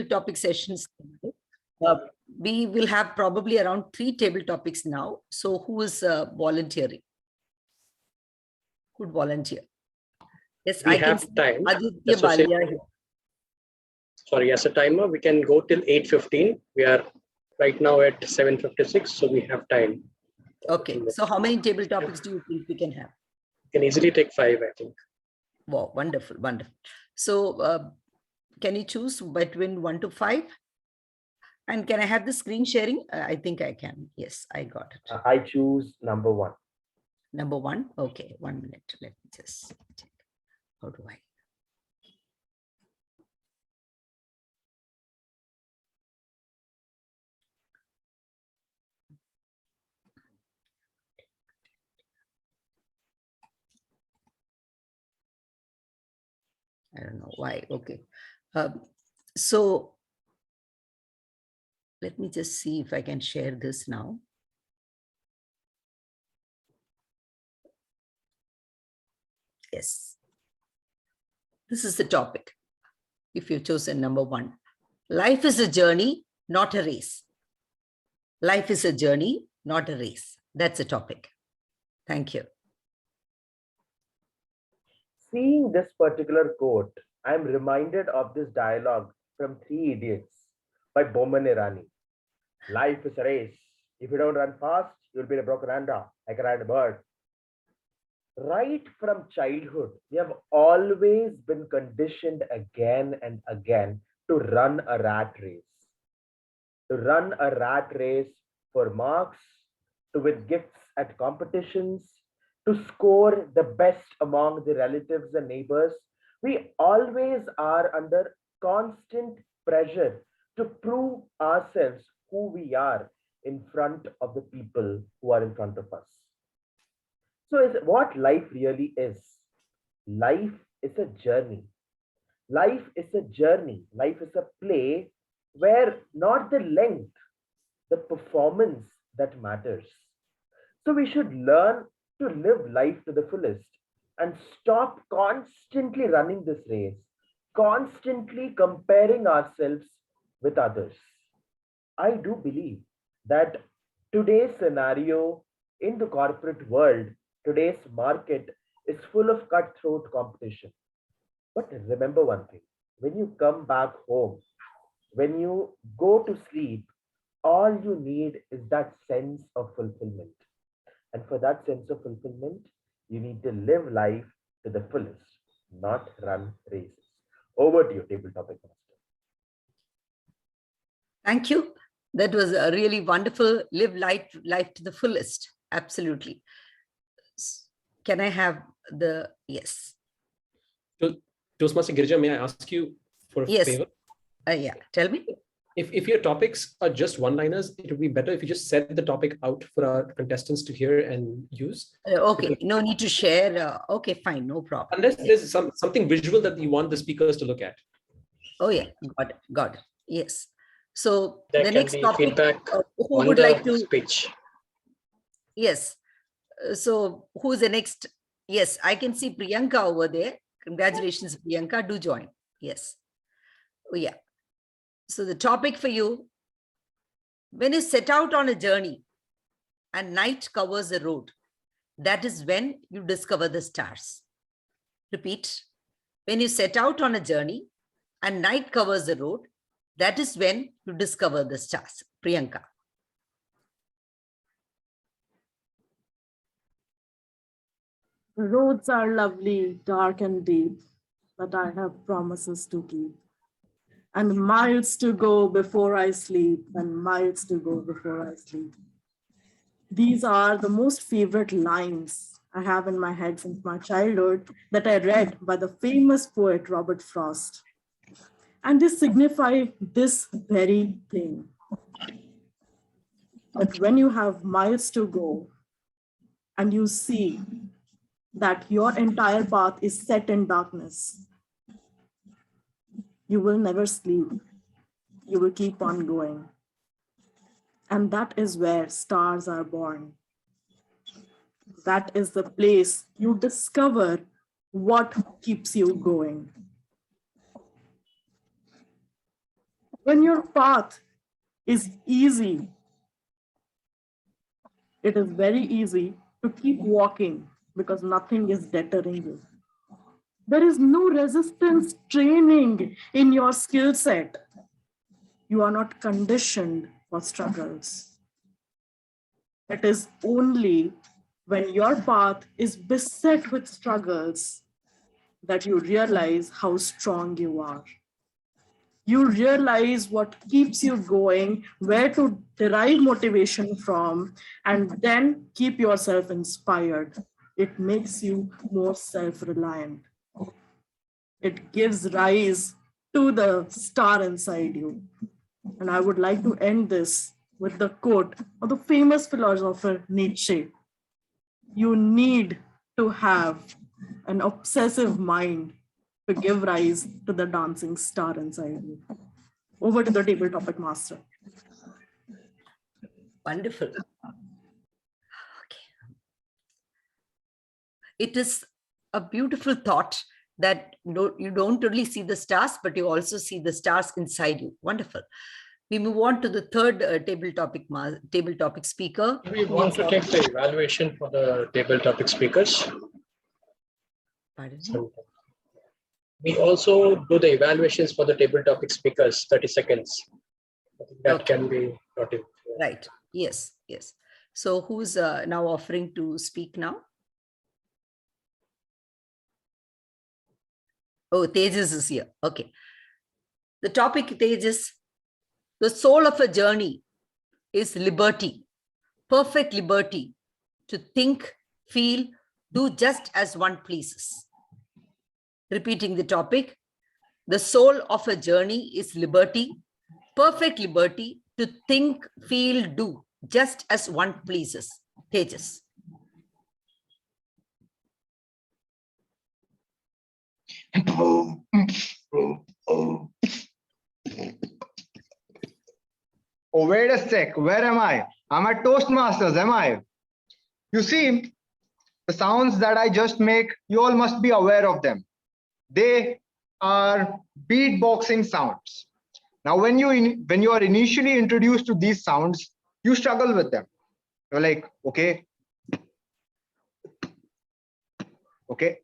topic sessions. We will have probably around 3 table topics now. So who is volunteering? Could volunteer? Yes, we I have can time. Aditya Balia here. Sorry, as a timer, we can go till 8:15. We are right now at 7:56, so we have time. Okay, so how many table topics do you think we can have? We can easily take 5, I think. Wow, wonderful, wonderful. So can you choose between 1 to 5? And can I have the screen sharing? I think I can. Yes, I got it. I choose number 1. Number 1. Okay, 1 minute. Let me just check. How do I? I don't know why. Okay. So let me just see if I can share this now. Yes. This is the topic. If you've chosen number 1, life is a journey, not a race. Life is a journey, not a race. That's the topic. Thank you. Seeing this particular quote, I'm reminded of this dialogue from Three Idiots by Boman Irani. Life is a race. If you don't run fast, you'll be a broken hander, like a ride a bird. Right from childhood, we have always been conditioned again and again to run a rat race. To run a rat race for marks, to win gifts at competitions, to score the best among the relatives and neighbors. We always are under constant pressure to prove ourselves who we are in front of the people who are in front of us. So is what life really is. Life is a journey. Life is a journey. Life is a play where not the length, the performance that matters. So we should learn to live life to the fullest and stop constantly running this race, constantly comparing ourselves with others. I do believe that today's scenario in the corporate world, today's market is full of cutthroat competition. But remember one thing, when you come back home, when you go to sleep, all you need is that sense of fulfillment. And for that sense of fulfillment, you need to live life to the fullest, not run races. Over to you, table topic master. Thank you. That was a really wonderful. Live life to the fullest. Absolutely. Can I have the, yes. Toastmaster Girija, may I ask you for a favor? Yeah, tell me. If your topics are just one-liners, it would be better if you just set the topic out for our contestants to hear and use. Okay, no need to share. Okay, fine, no problem. Unless there's something visual that you want the speakers to look at. Oh yeah, got it. Yes. So there the can next be topic, feedback who would like to speech? Yes. So who's the next? Yes, I can see Priyanka over there. Congratulations, Priyanka. Do join. Yes. Oh yeah. So the topic for you, when you set out on a journey and night covers the road, that is when you discover the stars. Repeat. When you set out on a journey and night covers the road, that is when you discover the stars. Priyanka. The roads are lovely, dark and deep, but I have promises to keep. And miles to go before I sleep, and miles to go before I sleep. These are the most favorite lines I have in my head since my childhood that I read by the famous poet Robert Frost. And they signify this very thing. That when you have miles to go and you see that your entire path is set in darkness, you will never sleep. You will keep on going. And that is where stars are born. That is the place you discover what keeps you going. When your path is easy, it is very easy to keep walking because nothing is deterring you. There is no resistance training in your skill set. You are not conditioned for struggles. It is only when your path is beset with struggles that you realize how strong you are. You realize what keeps you going, where to derive motivation from, and then keep yourself inspired. It makes you more self-reliant. It gives rise to the star inside you. And I would like to end this with the quote of the famous philosopher Nietzsche. You need to have an obsessive mind to give rise to the dancing star inside you. Over to the table topic master. Wonderful. Okay. It is a beautiful thought that you don't only see the stars, but you also see the stars inside you. Wonderful. We move on to the third table topic speaker. We want to take the evaluation for the table topic speakers. Pardon me? We also do the evaluations for the table topic speakers, 30 seconds. I think that can be noted. Right. Yes. Yes. So who's now offering to speak now? Oh, Tejas is here. Okay. The topic, Tejas, the soul of a journey is liberty, perfect liberty to think, feel, do just as one pleases. Repeating the topic, the soul of a journey is liberty, perfect liberty to think, feel, do just as one pleases. Tejas. Oh, wait a sec. Where am I? I'm at Toastmasters, am I? You see, the sounds that I just make, you all must be aware of them. They are beatboxing sounds. Now, when you are initially introduced to these sounds, you struggle with them. You're like, okay, okay.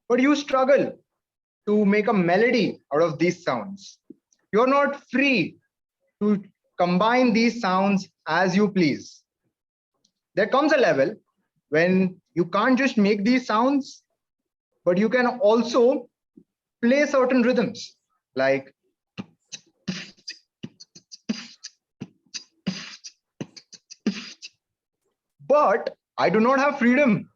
But you struggle to make a melody out of these sounds. You're not free to combine these sounds as you please. There comes a level when you can't just make these sounds, but you can also play certain rhythms like but I do not have freedom.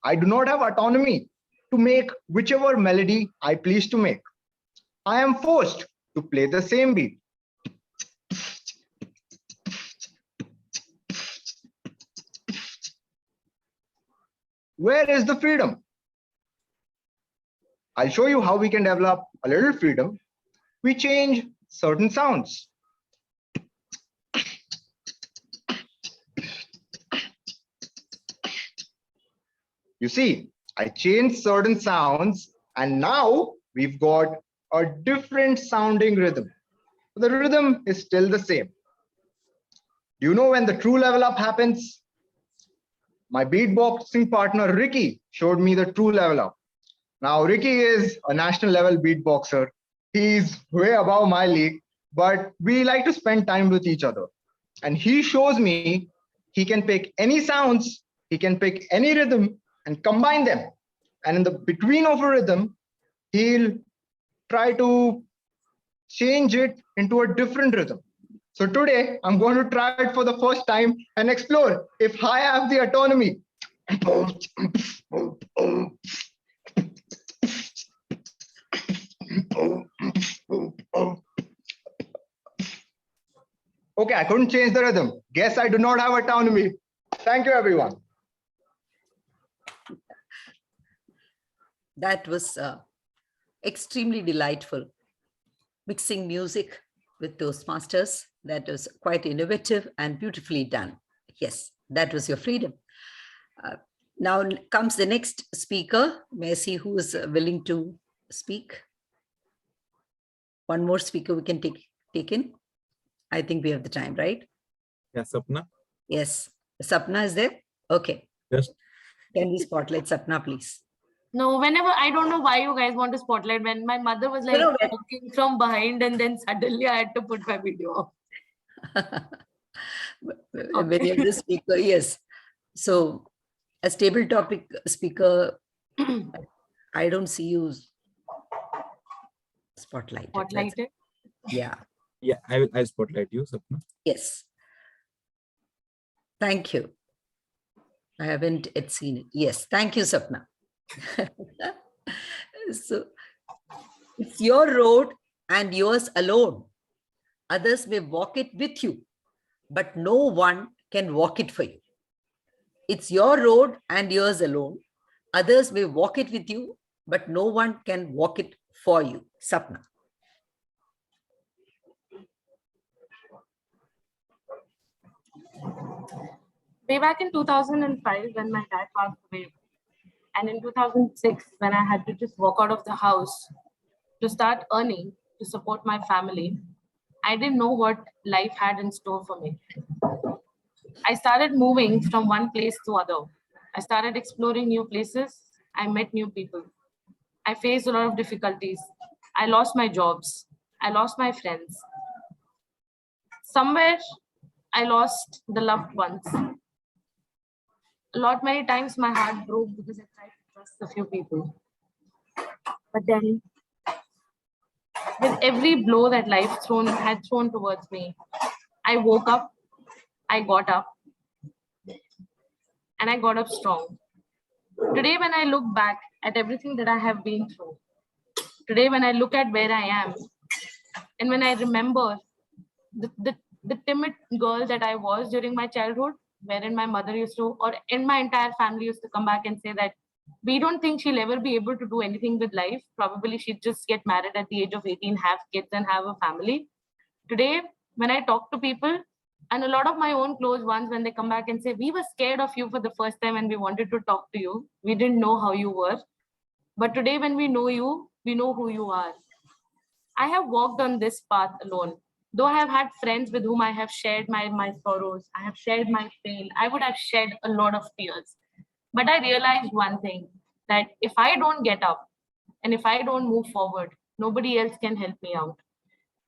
I do not have autonomy to make whichever melody I please to make. I am forced to play the same beat. Where is the freedom? I'll show you how we can develop a little freedom. We change certain sounds. You see, I changed certain sounds and now we've got a different sounding rhythm. The rhythm is still the same. Do you know when the true level up happens? My beatboxing partner Ricky showed me the true level up. Now Ricky is a national level beatboxer. He's way above my league, but we like to spend time with each other. And he shows me he can pick any sounds, he can pick any rhythm and combine them. And in the between of a rhythm, he'll try to change it into a different rhythm. So today, I'm going to try it for the first time and explore if I have the autonomy. Okay, I couldn't change the rhythm. Guess I do not have autonomy. Thank you, everyone. That was extremely delightful. Mixing music with Toastmasters. That was quite innovative and beautifully done. Yes, that was your freedom. Now comes the next speaker. May I see who is willing to speak? one more speaker we can take in. I think we have the time, right? Yeah, Sapna. Yes. Sapna is there? Okay. Yes. Can we spotlight Sapna, please? No, whenever, I don't know why you guys want to spotlight, when my mother was like walking from behind and then suddenly I had to put my video off. When you're the speaker, yes. So as table topic speaker, I don't see you spotlighted. Spotlighted? Yeah. Yeah, I'll spotlight you, Sapna. Yes. Thank you. I haven't yet seen it. Yes. Thank you, Sapna. So it's your road and yours alone. Others may walk it with you, but no one can walk it for you. It's your road and yours alone. Others may walk it with you, but no one can walk it for you. Sapna. Way back in 2005, when my dad passed away, and in 2006, when I had to just walk out of the house to start earning to support my family, I didn't know what life had in store for me. I started moving from one place to other. I started exploring new places. I met new people. I faced a lot of difficulties. I lost my jobs. I lost my friends. Somewhere, I lost the loved ones. Many times my heart broke because I tried to trust a few people. But then, with every blow that life had thrown towards me, I woke up, I got up, and I got up strong. Today, when I look back at everything that I have been through, today, when I look at where I am, and when I remember the timid girl that I was during my childhood, wherein my mother used to, or in my entire family used to come back and say that we don't think she'll ever be able to do anything with life. Probably she'd just get married at the age of 18, have kids and have a family. Today, when I talk to people, and a lot of my own close ones, when they come back and say, we were scared of you for the first time and we wanted to talk to you. We didn't know how you were. But today, when we know you, we know who you are. I have walked on this path alone. Though I have had friends with whom I have shared my sorrows, I have shared my pain, I would have shed a lot of tears. But I realized one thing, that if I don't get up and if I don't move forward, nobody else can help me out.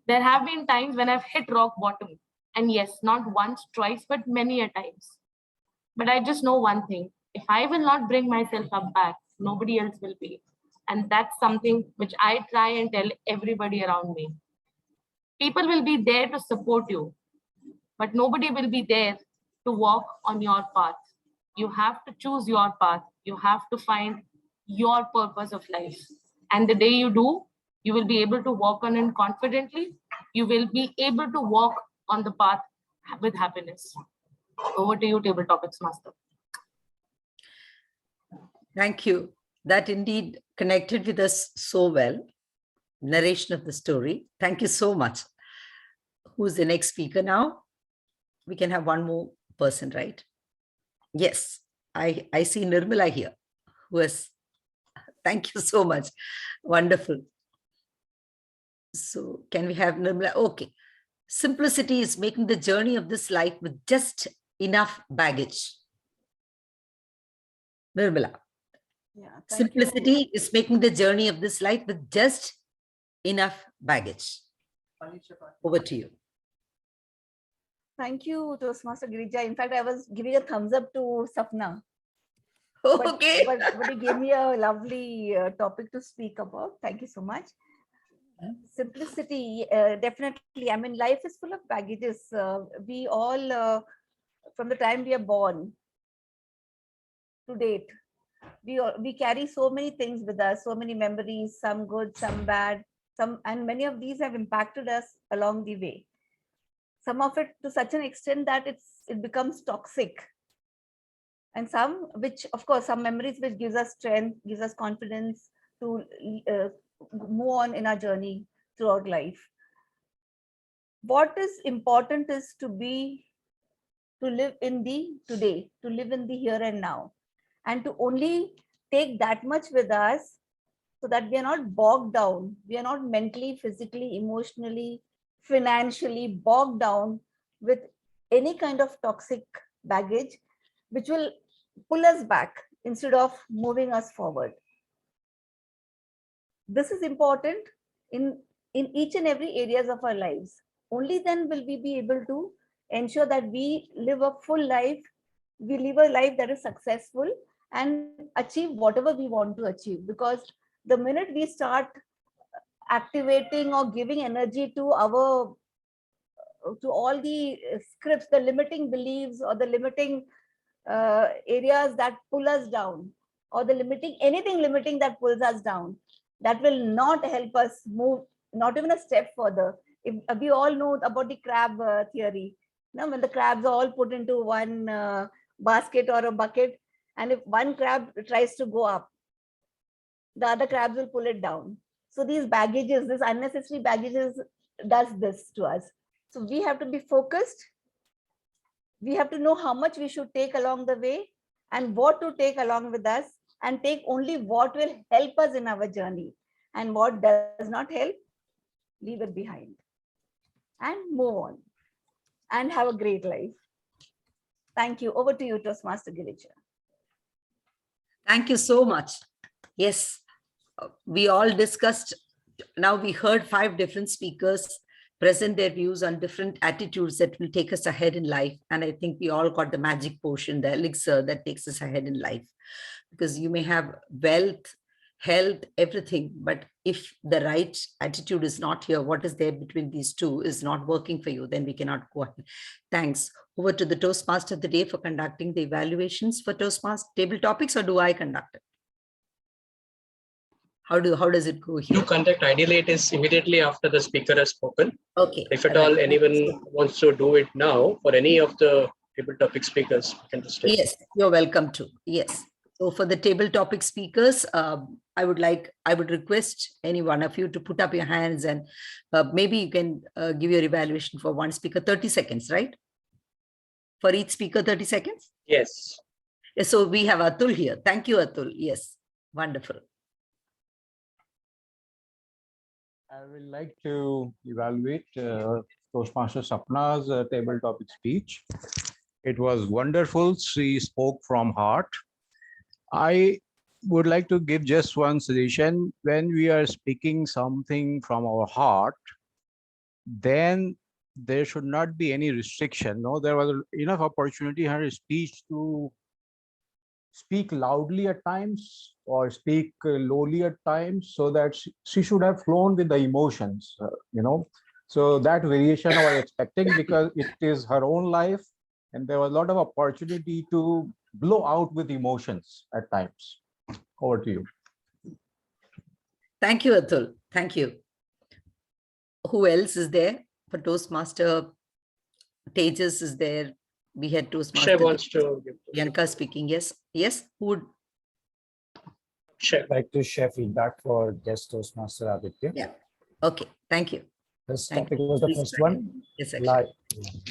There have been times when I've hit rock bottom. And yes, not once, twice, but many a times. But I just know one thing, if I will not bring myself up back, nobody else will be. And that's something which I try and tell everybody around me. People will be there to support you, but nobody will be there to walk on your path. You have to choose your path. You have to find your purpose of life. And the day you do, you will be able to walk on it confidently. You will be able to walk on the path with happiness. Over to you, Table Topics Master. Thank you. That indeed connected with us so well. Narration of the story. Thank you so much. Who's the next speaker now? We can have one more person, right? Yes, I see Nirmala here. Thank you so much. Wonderful. So can we have Nirmala? Okay. Simplicity is making the journey of this life with just enough baggage. Nirmala. Yeah, Simplicity is making the journey of this life with just enough baggage. Over to you. Thank you, Toastmaster Girija. In fact, I was giving a thumbs up to Sapna. Okay. But you gave me a lovely topic to speak about. Thank you so much. Simplicity, definitely. I mean, life is full of baggages. We all, from the time we are born to date, we carry so many things with us, so many memories, some good, some bad, and many of these have impacted us along the way. Some of it to such an extent that it becomes toxic. And some, which of course, some memories which gives us strength, gives us confidence to move on in our journey throughout life. What is important is to live in the today, to live in the here and now, and to only take that much with us so that we are not bogged down. We are not mentally, physically, emotionally, financially bogged down with any kind of toxic baggage, which will pull us back instead of moving us forward. This is important in each and every areas of our lives. Only then will we be able to ensure that we live a full life, we live a life that is successful and achieve whatever we want to achieve. Because the minute we start activating or giving energy to our to all the scripts, the limiting beliefs or the limiting areas that pull us down, or the limiting anything limiting that pulls us down, that will not help us move not even a step further. If we all know about the crab theory, now when the crabs are all put into one basket or a bucket, and if one crab tries to go up, the other crabs will pull it down. So these baggages, this unnecessary baggages does this to us. So we have to be focused. We have to know how much we should take along the way and what to take along with us, and take only what will help us in our journey, and what does not help, leave it behind and move on and have a great life. Thank you. Over to you, Toastmaster Girija. Thank you so much. Yes, we all discussed. Now we heard 5 different speakers present their views on different attitudes that will take us ahead in life. And I think we all got the magic potion, the elixir that takes us ahead in life. Because you may have wealth, health, everything, but if the right attitude is not here, what is there between these two is not working for you, then we cannot go ahead. Thanks. Over to the Toastmaster of the day for conducting the evaluations for Toastmaster table topics, or do I conduct it? How does it go here? You conduct, ideally it is immediately after the speaker has spoken. Okay. If at all anyone wants to do it now for any of the table topic speakers, you can just take. Yes, you're welcome to. Yes. So for the table topic speakers, I would request any one of you to put up your hands, and maybe you can give your evaluation for one speaker, 30 seconds, right? For each speaker, 30 seconds? Yes. So we have Atul here. Thank you, Atul. Yes, wonderful. I would like to evaluate Toastmaster Sapna's table topic speech. It was wonderful. She spoke from heart. I would like to give just one suggestion. When we are speaking something from our heart, then there should not be any restriction. No, there was enough opportunity in her speech to speak loudly at times or speak lowly at times, so that she should have flown with the emotions, So that variation I was expecting, because it is her own life and there was a lot of opportunity to blow out with emotions at times. Over to you. Thank you, Atul. Thank you. Who else is there for Toastmaster? Tejas is there. We had Toastmaster. Akshay wants to give. Bianca speaking. Yes. Yes. Who would? Akshay. I'd like to share feedback for guest Toastmaster Aditya. Yeah. Okay. Thank you. This Thank topic you. was the Please first go ahead. one. Yes, Akshay.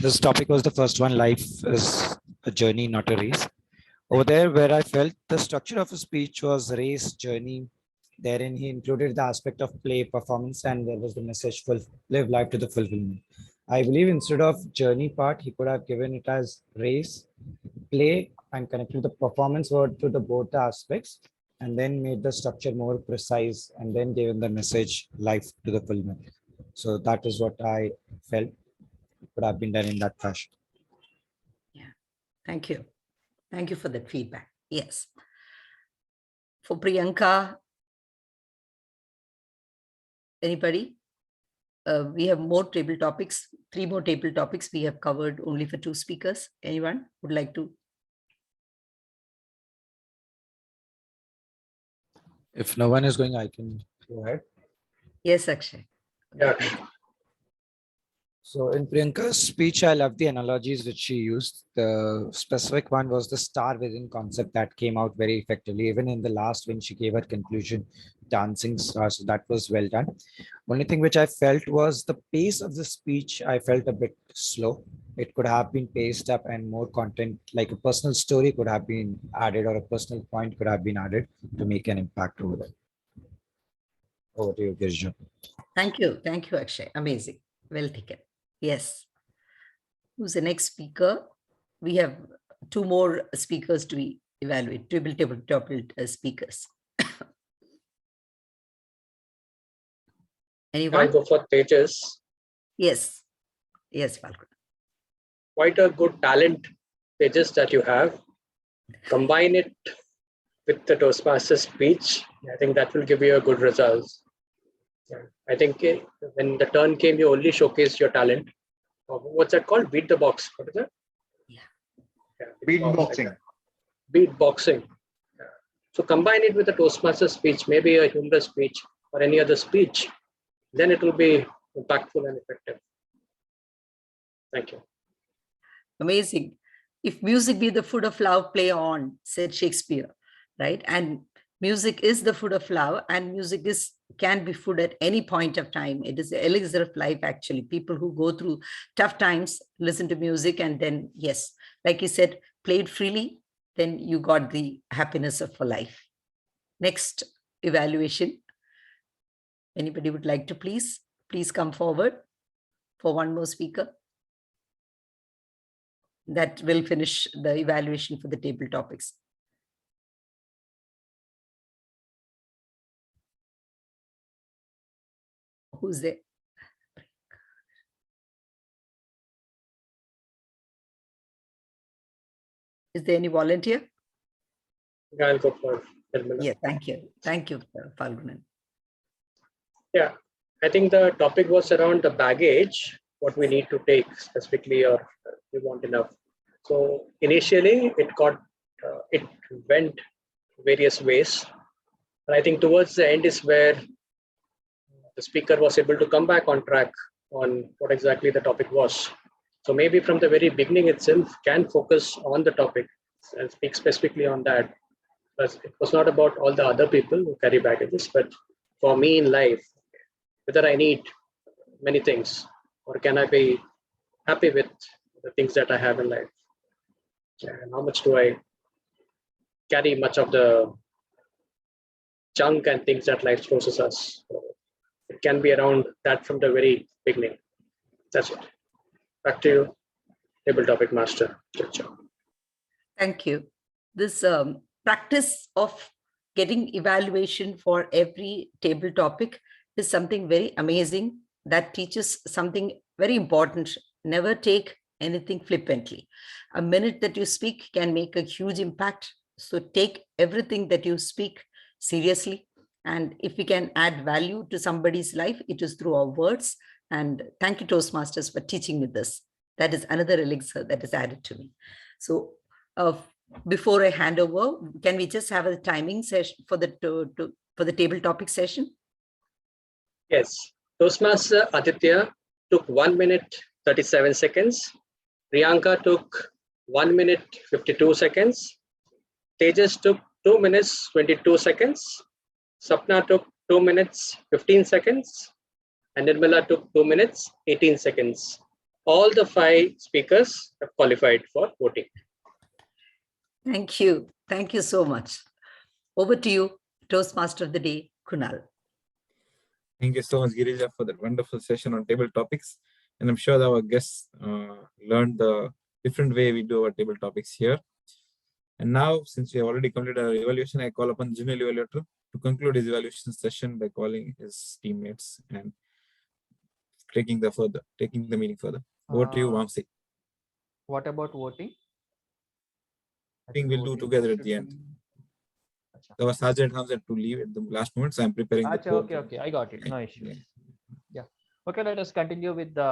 This topic was the first one. Life is a journey, not a race. Over there, where I felt the structure of his speech was race, journey. Therein, he included the aspect of play, performance, and there was the message, live life to the fulfillment. I believe instead of journey part, he could have given it as race, play, and connected the performance word to the both aspects, and then made the structure more precise, and then given the message, life to the fulfillment. So that is what I felt could have been done in that fashion. Yeah. Thank you. Thank you for that feedback. Yes. For Priyanka, anybody? We have more table topics, 3 more table topics we have covered only for 2 speakers. Anyone would like to? If no one is going, I can go ahead. Yes, Akshay. Yeah. So in Priyanka's speech, I love the analogies which she used. The specific one was the star within concept that came out very effectively. Even in the last, when she gave her conclusion, dancing stars, so that was well done. Only thing which I felt was the pace of the speech, I felt a bit slow. It could have been paced up and more content, like a personal story could have been added or a personal point could have been added to make an impact over there. Over to you, Girija. Thank you. Thank you, Akshay. Amazing. Well taken. Yes. Who's the next speaker? We have two more speakers to evaluate, table speakers. I'll Anyone? go for Tejas. Yes. Yes, Falcon. Quite a good talent, Tejas, that you have. Combine it with the Toastmaster speech. I think that will give you a good results. Yeah. I think when the turn came, you only showcased your talent. What's that called? Beat the box. What is that? Yeah. Beatboxing. Beatboxing. Yeah. So combine it with a Toastmaster speech, maybe a humorous speech or any other speech. Then it will be impactful and effective. Thank you. Amazing. If music be the food of love, play on, said Shakespeare, right? And music is the food of love, and music can be food at any point of time. It is the elixir of life, actually. People who go through tough times listen to music, and then, yes, like you said, play it freely, then you got the happiness of life. Next evaluation. Anybody would like to please come forward for one more speaker? That will finish the evaluation for the table topics. Who's there? Is there any volunteer? I'll go for Nirmala. Yeah, thank you. Thank you, Falgunan. Yeah, I think the topic was around the baggage, what we need to take specifically, or we want enough. So initially, it went various ways. And I think towards the end is where the speaker was able to come back on track on what exactly the topic was. So maybe from the very beginning itself, can focus on the topic and speak specifically on that. But it was not about all the other people who carry baggages, but for me in life, whether I need many things or can I be happy with the things that I have in life, and how much do I carry much of the junk and things that life throws at us. So it can be around that from the very beginning. That's it. Back to you, table topic master. Good job. Thank you. This practice of getting evaluation for every table topic is something very amazing that teaches something very important. Never take anything flippantly. A minute that you speak can make a huge impact. So take everything that you speak seriously. And if we can add value to somebody's life, it is through our words. And thank you, Toastmasters, for teaching me this. That is another elixir that is added to me. So before I hand over, can we just have a timing session for the table topic session? Yes. Toastmaster Aditya took 1 minute 37 seconds. Priyanka took 1 minute 52 seconds. Tejas took 2 minutes 22 seconds. Sapna took 2 minutes 15 seconds. And Nirmala took 2 minutes 18 seconds. All the 5 speakers have qualified for voting. Thank you. Thank you so much. Over to you, Toastmaster of the Day, Kunal. Thank you so much, Girija, for that wonderful session on table topics. And I'm sure that our guests learned the different way we do our table topics here. And now, since we have already completed our evaluation, I call upon the junior evaluator to conclude his evaluation session by calling his teammates and taking the meeting further. Over to you, Vamsi. What about voting? I think we'll do together at the end. Our sergeant comes to leave at the last moment, so I'm preparing the poll. Okay, I got it. No issue. Yeah. Okay, let us continue with the